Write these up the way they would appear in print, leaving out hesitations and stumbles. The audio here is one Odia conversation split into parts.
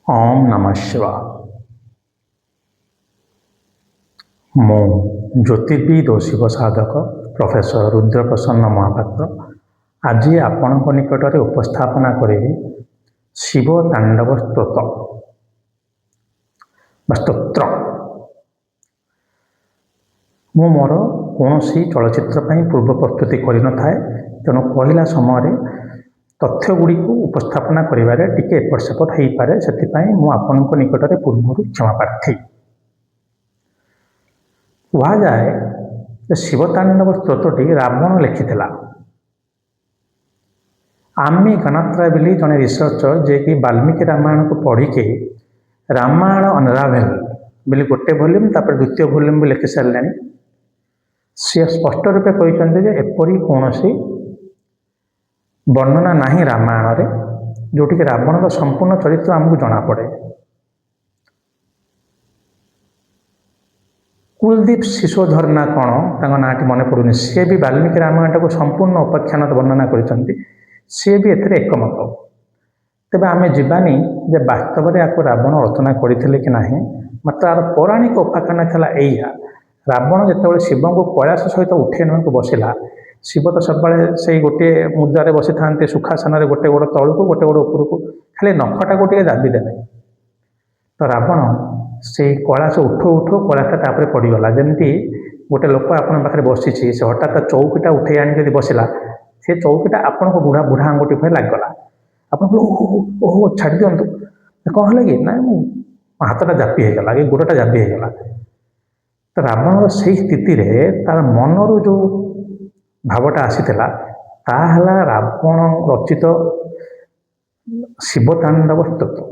ओम नमः शिवाय। मो ज्योतिर्विद और शिव साधक प्रोफेसर रुद्रप्रसन्न महापात्र आज आपण निकट में उपस्थापना करी शिव तांडव स्तोत्र स्तोत्र। मु मोर कौन चलचित्र पूर्व प्रस्तुति कर न तेणु कहला समय तथ्य गुड़ी को उपस्थापना करिबारे टिके एपट सेपट हो पारे से आपण निकट में पूर्व क्षमा प्रार्थी। कहुए शिवतांडव स्तोत्रटी रावण लिखिथिला। आम्मी गणात्रा बोली जड़े रिसर्चर जे कि वाल्मीकि रामायण को पढ़ी के रामायण अनरावेल बोली गोटे भल्यूम तापर द्वितीय भल्यूम भी लिखि सारे सी स्पष्ट रूपे कहते एपरी कौन वर्णना नहीं रामायण रे जोटि रावण का संपूर्ण चरित्र आमको जना पड़े। कुलदीप शिशोधर ना कौन नाटी मन पड़ूनी सी भी वाल्मीकि रामायण को संपूर्ण उपाख्यान वर्णना कर सी भी एथिरे एकमत। तेबे आम जीवानी जे वास्तव में आपको रावण रचना करते कि नहीं मात्र आर पौराणिक उपाख्यान था या रावण जिते शिव को कैलाश सहित उठे ना बसला शिव तो सब से गोटे मुद्रारे बसी था सुखासन गोटे गोड़ तौक गोटे गोड़ उपरको खाली नखटा को दाबी देने तो रावण से कैलाश उठो उठो कैलाशटा पड़गला जमी गोटे लोक आपण पाखे बसी से हठात चौकीटा उठे आनी बसला से चौकीटा आपण को बुढ़ा बुढ़ा आंगुठी पर लगला आप ओहो छाड़ दिंतु कौन है कि ना हाथटा जापी होगला कि गोड़टा जापी होगला। तो रावण से स्थिति तार मनरू जो भावटा आसीला ताहला रावण रचित शिव तांडव स्तोत्र।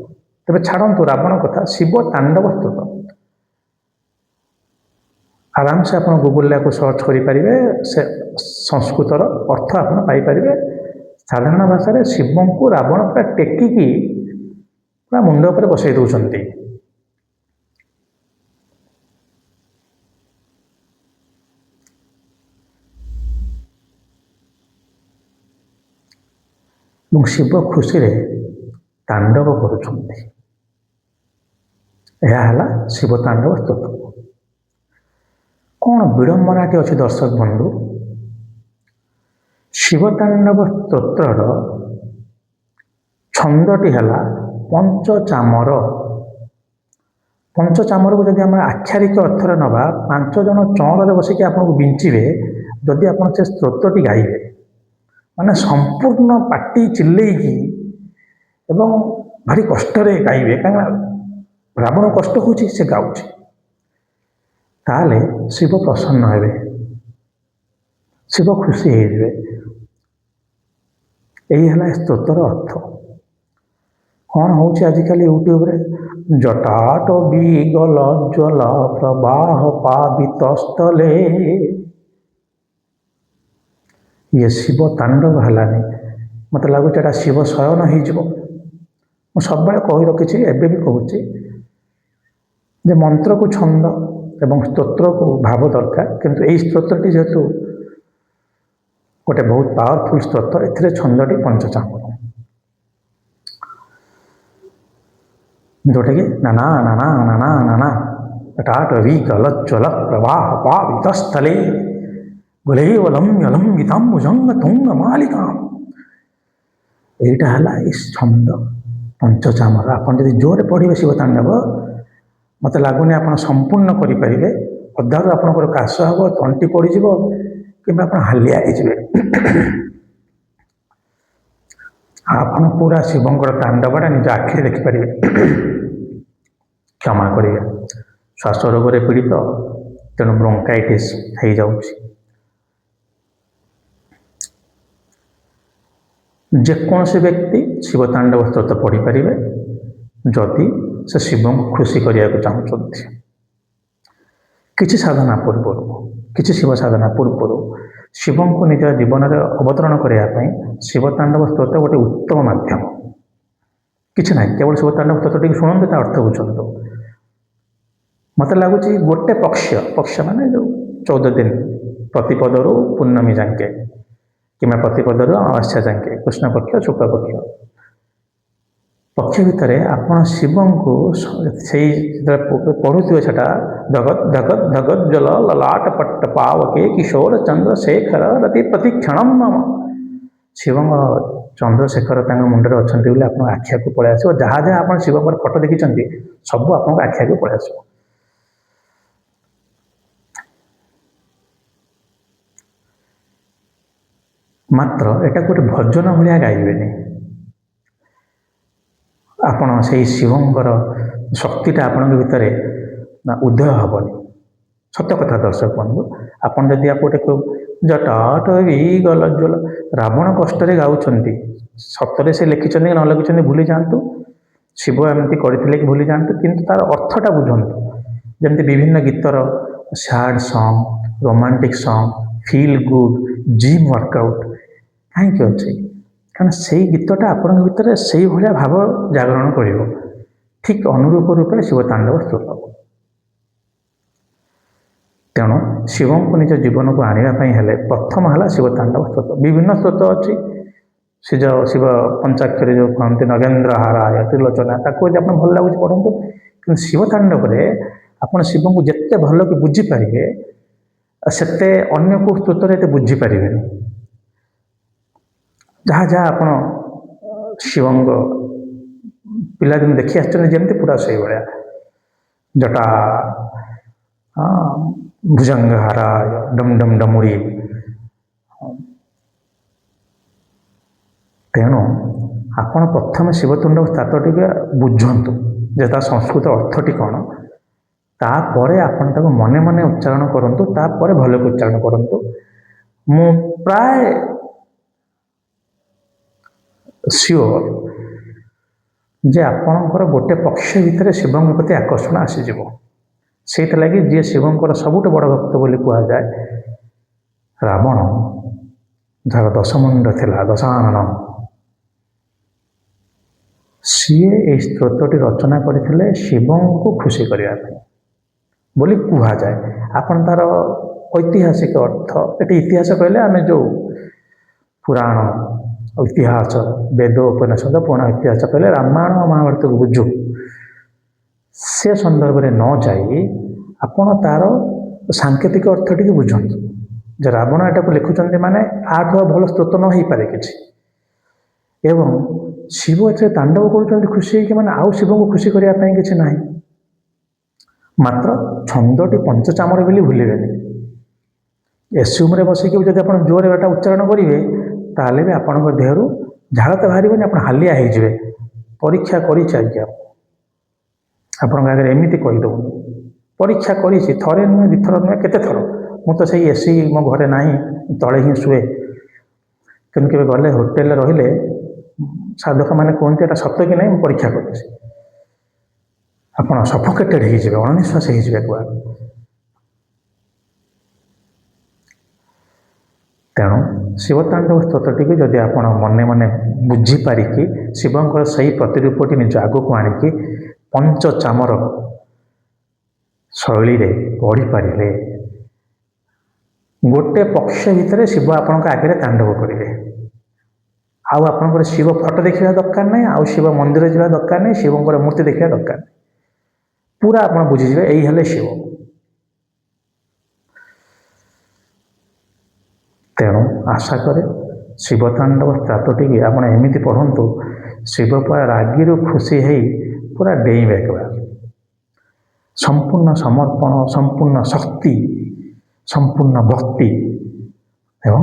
तेरे छाड़ू रावण कथा शिव तांडव स्तोत्र आराम से आप गूगल को सर्च करेंगे से संस्कृतर अर्थ आप पाइपर। साधारण भाषा शिव को रावण पूरा टेकिकी पूरा मुंड पर बसई दौरान शिव खुशी रे तांडव करुछंती। शिव तांडव स्तोत्र कौन विडंबनाटी अच्छी दर्शक बंधु। शिव तांडव स्तोत्र छंदटी है पंचचामर। पंचचामर को जब आम आख्यायिक अर्थर नवा 5 जन चौर बसिक आपको बिंचे जदि आप स्तोत्रटी गाइबे माने संपूर्ण पार्टी चिल्लैकी एवं भारी कष्ट गाइबे कहीं रावण कष्ट हो गाँच ताले शिव प्रसन्न हे शिव खुशी हो। यही स्तोत्र अर्थ कौन हो आजिकल यूट्यूब रे जटाट विगल ज्वल प्रवाह पावित स्थले ये शिव तांडव है मत लगुच शिव शयन हो सब कही रखी एवं भी कहूँ जे मंत्र को छंद एवं स्तोत्र को भाव दरकार किंतु यही स्तोत्रटी जेहेतु गोटे बहुत पावरफुल स्तोत्र ए छंदटी पंचचामर जोटा कि नाना नाना नाना नाना टाट विकल ज्वल प्रवाह पावित स्थले गुलेवलम यलम गीतम भुजंग तुंग मालिका यहीटा है इस छंद पंचचामर। आपन जब जोरे पढ़े शिव तांडव मत लगुनि आप संपूर्ण करेंगे अधारू आपंकर काश हम तंटी पड़ज कि आप हालिया आपन पूरा शिवंकर तांडवटा निज आखिरी देखिपारे। क्षमा करेंगे श्वास रोग से पीड़ित तेणु ब्रोंकाइटिस हो जाऊँगी। जेकोसी व्यक्ति शिव तांडव स्तोत्र पढ़ी पारे जदि से शिव को खुशी करने को चाहते किसी साधना पूर्व किसी शिव साधना पूर्व शिव को निज जीवन में अवतरण करने शिव तांडव स्तोत्र गोटे उत्तम माध्यम किसी ना केवल शिव तांडव स्तोत्र शुणु अर्थ बुझु। मत लगुच गोटे पक्ष माने जो 14 दिन प्रतिपद रु पूर्णमी जाके कि प्रतिपद रु अमावस्या जाके कृष्ण पक्ष शुक्ल पक्ष ଭିତରେ ଆପଣ ଶିବଙ୍କୁ ସେଇ ପଢ଼ୁଥିବେ ସେଟା ଜଗତ୍ ଜଗତ୍ ଜଗତ୍ ଜଲ ଲଲାଟ ପଟ୍ଟ ପାୱକେ କିଶୋର ଚନ୍ଦ୍ର ଶେଖର ରତି ପ୍ରତିକ୍ଷଣମ୍ ମମ। ଶିବଙ୍କ ଚନ୍ଦ୍ରଶେଖର ତାଙ୍କ ମୁଣ୍ଡରେ ଅଛନ୍ତି ବୋଲି ଆପଣଙ୍କ ଆଖି ଆଗକୁ ପଳେଇ ଆସିବ। ଯାହା ଯାହା ଆପଣ ଶିବଙ୍କର ଫଟୋ ଦେଖିଛନ୍ତି ସବୁ ଆପଣଙ୍କ ଆଖି ଆଗକୁ ପଳେଇ ଆସିବ। ମାତ୍ର ଏଟାକୁ ଗୋଟେ ଭଜନ ଭଳିଆ ଗାଇବେନି। ଆପଣ ସେଇ ଶିବଙ୍କର ଶକ୍ତିଟା ଆପଣଙ୍କ ଭିତରେ ଉଦୟ ହେବନି। ସତ କଥା ଦର୍ଶକ ବନ୍ଧୁ, ଆପଣ ଯଦି ଗୋଟେ ଜଟାଟ ବି ଗଲ ଜଲ ରାବଣ କଷ୍ଟରେ ଗାଉଛନ୍ତି, ସତରେ ସେ ଲେଖିଛନ୍ତି କି ନ ଲେଖିଛନ୍ତି ଭୁଲି ଯାଆନ୍ତୁ, ଶିବ ଏମିତି କରିଥିଲେ କି ଭୁଲି ଯାଆନ୍ତୁ, କିନ୍ତୁ ତାର ଅର୍ଥଟା ବୁଝନ୍ତୁ। ଯେମିତି ବିଭିନ୍ନ ଗୀତର ସ୍ୟାଡ୍ ସଙ୍ଗ, ରୋମାଣ୍ଟିକ୍ ସଙ୍ଗ, ଫିଲ୍ ଗୁଡ୍, ଜିମ୍ ୱାର୍କଆଉଟ୍ କାହିଁକି ଅଛି? କାରଣ ସେଇ ଗୀତଟା ଆପଣଙ୍କ ଭିତରେ ସେଇଭଳିଆ ଭାବ ଜାଗରଣ କରିବ। ଠିକ୍ ଅନୁରୂପ ରୂପେ ଶିବ ତାଣ୍ଡବ ସ୍ତୋତ୍ର। ତେଣୁ ଶିବଙ୍କୁ ନିଜ ଜୀବନକୁ ଆଣିବା ପାଇଁ ହେଲେ ପ୍ରଥମ ହେଲା ଶିବ ତାଣ୍ଡବ ସ୍ତୋତ୍ର। ବିଭିନ୍ନ ସ୍ତୋତ୍ର ଅଛି, ଶିବ ପଞ୍ଚାକ୍ଷରୀ ଯେଉଁ କହନ୍ତି ନଗେନ୍ଦ୍ର ହାରାୟ ତ୍ରିଲୋଚନା, ତାକୁ ଯଦି ଆପଣ ଭଲ ଲାଗୁଛି ପଢ଼ନ୍ତୁ। କିନ୍ତୁ ଶିବ ତାଣ୍ଡବରେ ଆପଣ ଶିବଙ୍କୁ ଯେତେ ଭଲ କି ବୁଝିପାରିବେ ସେତେ ଅନ୍ୟ କେଉଁ ସ୍ତୋତ୍ରରେ ଏତେ ବୁଝିପାରିବେନି। ଯାହା ଯାହା ଆପଣ ଶିବଙ୍କ ପିଲାଦିନ ଦେଖି ଆସିଛନ୍ତି ଯେମିତି ପୁରା ସେଇଭଳିଆ ଜଟା ଭୁଜଙ୍ଗ ହାରାୟ ଡମ୍ ଡମ୍ ଡମୁରି। ତେଣୁ ଆପଣ ପ୍ରଥମେ ଶିବତାଣ୍ଡବ ସ୍ତୋତ୍ରଟିকে ବୁଝନ୍ତୁ ଯେ ତା ସଂସ୍କୃତ ଅର୍ଥଟି କ'ଣ, ତାପରେ ଆପଣ ତାକୁ ମନେ ମନେ ଉଚ୍ଚାରଣ କରନ୍ତୁ, ତାପରେ ଭଲକି ଉଚ୍ଚାରଣ କରନ୍ତୁ। ମୁଁ ପ୍ରାୟ ସିଓର ଯେ ଆପଣଙ୍କର ଗୋଟେ ପକ୍ଷ ଭିତରେ ଶିବଙ୍କ ପ୍ରତି ଆକର୍ଷଣ ଆସିଯିବ। ସେଇଥିଲାଗି ଯିଏ ଶିବଙ୍କର ସବୁଠୁ ବଡ଼ ଭକ୍ତ ବୋଲି କୁହାଯାଏ ରାବଣ, ଯାହାର ଦଶମୁଣ୍ଡ ଥିଲା ଦଶାନନ, ସିଏ ଏହି ସ୍ତୋତ୍ରଟି ରଚନା କରିଥିଲେ ଶିବଙ୍କୁ ଖୁସି କରିବା ପାଇଁ ବୋଲି କୁହାଯାଏ। ଆପଣ ତାର ଐତିହାସିକ ଅର୍ଥ, ଏଠି ଇତିହାସ କହିଲେ ଆମେ ଯେଉଁ ପୁରାଣ ଇତିହାସ, ବେଦ ଉପନ୍ୟାସ, ପୁରାଣ ଇତିହାସ କହିଲେ ରାମାୟଣ ମହାଭାରତକୁ ବୁଝୁ, ସେ ସନ୍ଦର୍ଭରେ ନ ଯାଇ ଆପଣ ତାର ସାଙ୍କେତିକ ଅର୍ଥଟିକୁ ବୁଝନ୍ତୁ ଯେ ରାବଣ ଏଟାକୁ ଲେଖୁଛନ୍ତି ମାନେ ଆଠୁ ଭଲ ସ୍ତୋତ୍ର ନ ହେଇପାରେ କିଛି। ଏବଂ ଶିବ ଏଥିରେ ତାଣ୍ଡବ କରୁଛନ୍ତି ଖୁସି ହେଇକି, ମାନେ ଆଉ ଶିବଙ୍କୁ ଖୁସି କରିବା ପାଇଁ କିଛି ନାହିଁ। ମାତ୍ର ଛନ୍ଦଟି ପଞ୍ଚଚାମର ବୋଲି ଭୁଲିବେନି। ଏସ୍ୟୁମ୍ରେ ବସିକି ଯଦି ଆପଣ ଜୋରରେ ଏଟା ଉଚ୍ଚାରଣ କରିବେ ତାହେଲେ ବି ଆପଣଙ୍କ ଦେହରୁ ଝାଳ ତ ବାହାରିବନି, ଆପଣ ହାଲିଆ ହେଇଯିବେ। ପରୀକ୍ଷା କରିଛି ଆଜ୍ଞା, ଆପଣଙ୍କ ଆଗରେ ଏମିତି କହିଦେବୁ, ପରୀକ୍ଷା କରିଛି, ଥରେ ନୁହେଁ ଦୁଇଥର ନୁହେଁ କେତେ ଥର। ମୁଁ ତ ସେଇ ଏସି ମୋ ଘରେ ନାହିଁ, ତଳେ ହିଁ ଶୁଏ। କିନ୍ତୁ କେବେ ଗଲେ ହୋଟେଲରେ ରହିଲେ ସାଧକମାନେ କୁହନ୍ତି ଏଟା ସତ କି ନାହିଁ, ମୁଁ ପରୀକ୍ଷା କରୁଛି। ଆପଣ ସଫୋକେଟେଡ୍ ହେଇଯିବେ, ଅଣନିଶ୍ୱାସ ହେଇଯିବେ କୁଆ। ତେଣୁ ଶିବତାଣ୍ଡବ ସ୍ତୋତ୍ରଟିକୁ ଯଦି ଆପଣ ମନେ ମନେ ବୁଝିପାରିକି ଶିବଙ୍କର ସେହି ପ୍ରତିରୂପଟି ନିଜ ଆଗକୁ ଆଣିକି ପଞ୍ଚଚାମର ଶୈଳୀରେ ପଢ଼ିପାରିଲେ ଗୋଟେ ପକ୍ଷ ଭିତରେ ଶିବ ଆପଣଙ୍କ ଆଗରେ ତାଣ୍ଡବ କରିବେ। ଆଉ ଆପଣଙ୍କର ଶିବ ଫଟୋ ଦେଖିବା ଦରକାର ନାହିଁ, ଆଉ ଶିବ ମନ୍ଦିର ଯିବା ଦରକାର ନାହିଁ, ଶିବଙ୍କର ମୂର୍ତ୍ତି ଦେଖିବା ଦରକାର ନାହିଁ। ପୁରା ଆପଣ ବୁଝିଯିବେ ଏଇ ହେଲେ ଶିବ। ତେଣୁ ଆଶା କରେ ଶିବତାଣ୍ଡବ ସ୍ତୋତ୍ରଟିକି ଆପଣ ଏମିତି ପଢ଼ନ୍ତୁ, ଶିବ ପୁରା ରାଗିରୁ ଖୁସି ହେଇ ପୁରା ଡେଇଁବେ ଏକବାର। ସମ୍ପୂର୍ଣ୍ଣ ସମର୍ପଣ, ସମ୍ପୂର୍ଣ୍ଣ ଶକ୍ତି, ସମ୍ପୂର୍ଣ୍ଣ ଭକ୍ତି ଏବଂ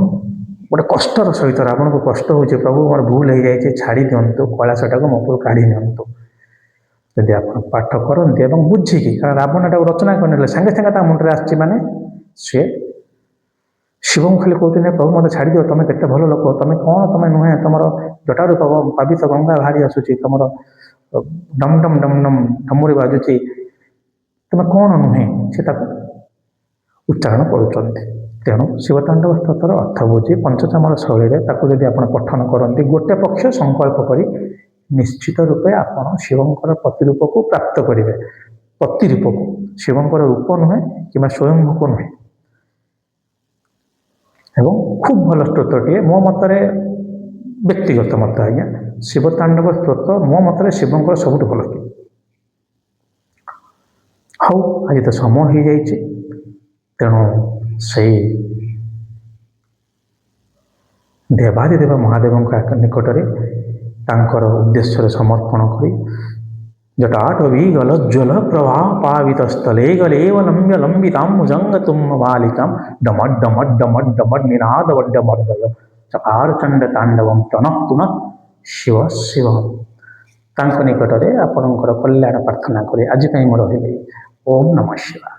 ଗୋଟେ କଷ୍ଟର ସହିତ ରାବଣକୁ କଷ୍ଟ ହେଉଛି, ପ୍ରଭୁ ମୋର ଭୁଲ ହେଇଯାଇଛି, ଛାଡ଼ି ଦିଅନ୍ତୁ, କୈଳାସଟାକୁ ମୋ ଉପରୁ କାଢ଼ି ନିଅନ୍ତୁ। ଯଦି ଆପଣ ପାଠ କରନ୍ତି ଏବଂ ବୁଝିକି, କାରଣ ରାବଣ ଏଟାକୁ ରଚନା କରିନେଲେ ସାଙ୍ଗେ ସାଙ୍ଗେ ତା ମୁଣ୍ଡରେ ଆସିଛି, ମାନେ ସିଏ ଶିବଙ୍କୁ ଖାଲି କହୁଛନ୍ତି ପ୍ରଭୁ ମୋତେ ଛାଡ଼ିଦିଅ, ତୁମେ କେତେ ଭଲ ଲୋକ, ତୁମେ କ'ଣ, ତୁମେ ନୁହେଁ, ତୁମର ଜଟାରୁ ପାବିତ ଗଙ୍ଗା ବାହାରି ଆସୁଛି, ତୁମର ଡମ୍ ଡମ୍ ଡମ୍ ଡମ୍ ଢମୁରି ବାଜୁଛି, ତୁମେ କ'ଣ ନୁହେଁ, ସେ ତାକୁ ଉଚ୍ଚାରଣ କରୁଛନ୍ତି। ତେଣୁ ଶିବତାଣ୍ଡବ ସ୍ତୋତ୍ରର ଅର୍ଥ ବୁଝି ପଞ୍ଚଚାମର ଶୈଳୀରେ ତାକୁ ଯଦି ଆପଣ ପଠନ କରନ୍ତି, ଗୋଟେ ପକ୍ଷ ସଂକଳ୍ପ କରି ନିଶ୍ଚିତ ରୂପେ ଆପଣ ଶିବଙ୍କର ପ୍ରତିରୂପକୁ ପ୍ରାପ୍ତ କରିବେ। ପ୍ରତିରୂପକୁ, ଶିବଙ୍କର ରୂପ ନୁହେଁ କିମ୍ବା ସ୍ୱୟଂଭୂକୁ ନୁହେଁ। ଏବଂ ଖୁବ୍ ଭଲ ସ୍ତୋତ୍ରଟିଏ, ମୋ ମତରେ, ବ୍ୟକ୍ତିଗତ ମତ ଆଜ୍ଞା, ଶିବତାଣ୍ଡବ ସ୍ତୋତ୍ର ମୋ ମତରେ ଶିବଙ୍କର ସବୁଠୁ ଭଲ ସ୍ତୋତ୍ର। ହଉ, ଆଜି ତ ସମୟ ହେଇଯାଇଛି, ତେଣୁ ସେଇ ଦେବାଦିଦେବ ମହାଦେବଙ୍କ ନିକଟରେ ତାଙ୍କର ଉଦ୍ଦେଶ୍ୟରେ ସମର୍ପଣ କରି ଜଟାଟବୀଗଲୋଜ୍ଜ୍ୱଳ ପ୍ରଭା ପାବିତସ୍ଥଲେ ଗଲେବ ଲମ୍ବ୍ୟ ଲମ୍ବିତାମ୍ବୁଜଙ୍ଗ ତୁଙ୍ଗ ବାଲିକାಂ ଡମଡ୍ ଡମଡ୍ ଡମଡ୍ ଡମଡ୍ ନିନାଦବଡ୍ଡମର୍ଦୟ ଚକାରଚଣ୍ଡ ତାଣ୍ଡବಂ ତନଃ ତୁନଃ ଶିବ ଶିବ। ତାଙ୍କ ନିକଟରେ ଆପଣଙ୍କର କଲ୍ୟାଣ ପ୍ରାର୍ଥନା କରି ଆଜି ପାଇଁ ମୁଁ ରହିଲି। ଓମ୍ ନମଃ ଶିବାୟ।